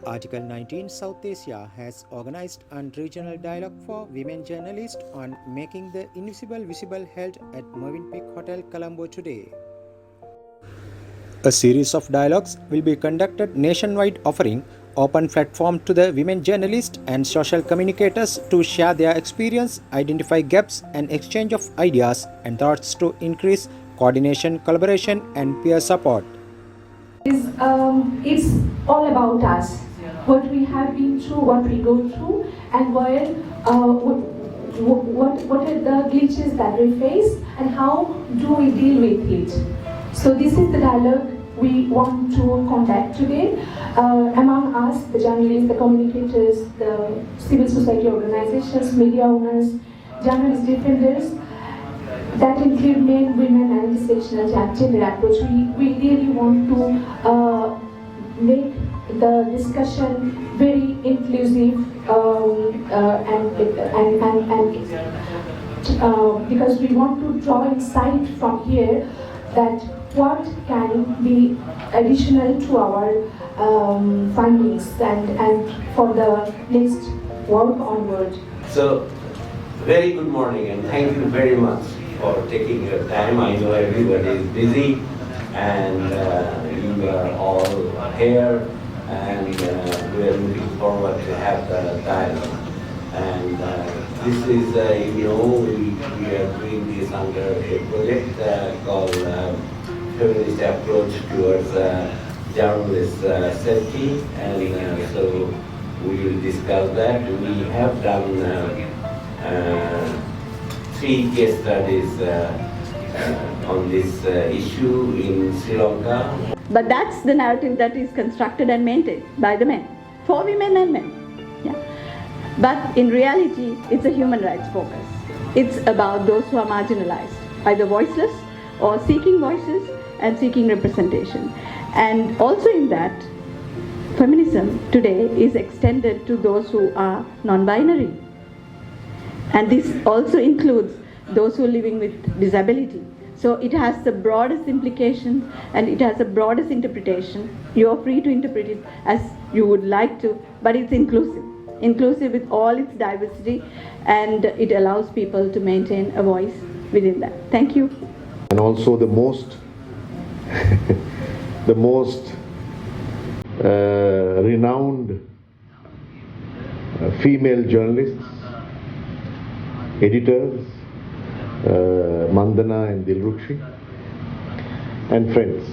Article 19 South Asia has organized a regional dialogue for women journalists on making the invisible visible held at Movenpick Hotel Colombo today. A series of dialogues will be conducted nationwide offering open platform to the women journalists and social communicators to share their experience, identify gaps and exchange of ideas and thoughts to increase coordination, collaboration and peer support. It's all about us, what we have been through, what we go through, and what are the glitches that we face, and how do we deal with it. So this is the dialogue we want to conduct today among us, the journalists, the communicators, the civil society organizations, media owners, journalist defenders, that include men, women, and intersectional gender approach. We really want to make the discussion very inclusive because we want to draw insight from here that what can be additional to our findings and for the next work onward. So, very good morning and thank you very much for taking your time. I know everybody is busy and you are all here and we are looking forward to have the dialogue. And this is, we are doing this under a project called Feminist Approach Towards Journalist Safety, and so we will discuss that. We have done 3 case studies on this issue in Sri Lanka. But that's the narrative that is constructed and maintained by the men, for women and men. Yeah. But in reality, it's a human rights focus. It's about those who are marginalized, either voiceless or seeking voices and seeking representation. And also in that, feminism today is extended to those who are non-binary. And this also includes those who are living with disability. So it has the broadest implications and it has the broadest interpretation. You are free to interpret it as you would like to, but it's inclusive with all its diversity, and it allows people to maintain a voice within that. Thank you. And also the most renowned female journalists, editors, Mandana and Dilrukshi, and friends.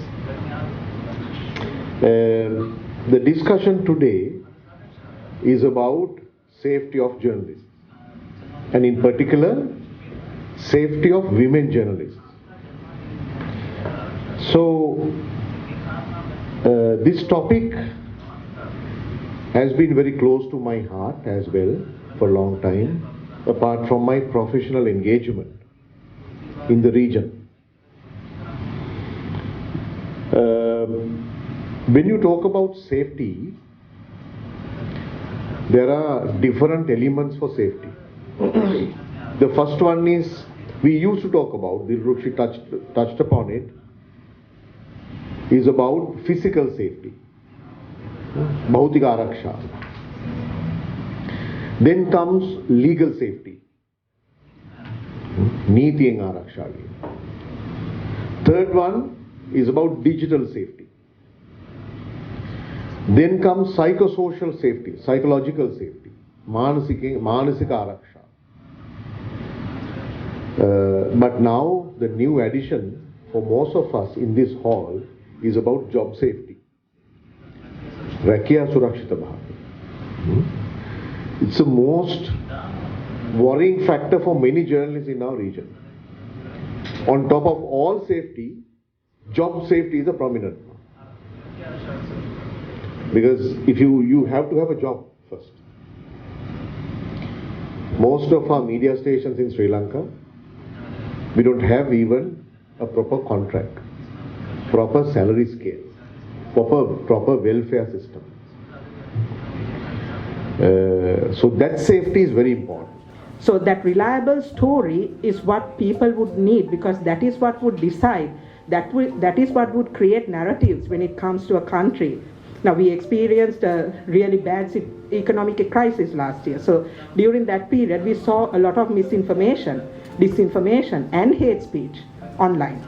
The discussion today is about safety of journalists, and in particular, safety of women journalists. So, this topic has been very close to my heart as well for a long time, apart from my professional engagement in the region. When you talk about safety, there are different elements for safety. The first one is, we used to talk about, Dilrukshi touched upon it, is about physical safety, Bhautika Araksha. Then comes legal safety, Niti Araksha. Third one is about digital safety. Then comes psychosocial safety, psychological safety, Manasika Araksha. But now the new addition for most of us in this hall is about job safety, Rakya Surakshita Bharat. It's the most worrying factor for many journalists in our region. On top of all safety, job safety is a prominent one. Because if you have to have a job first. Most of our media stations in Sri Lanka, we don't have even a proper contract, proper salary scale, proper welfare system. So that safety is very important. So that reliable story is what people would need, because that is what would decide, that is what would create narratives when it comes to a country. Now, we experienced a really bad economic crisis last year. So during that period, we saw a lot of misinformation, disinformation, and hate speech online.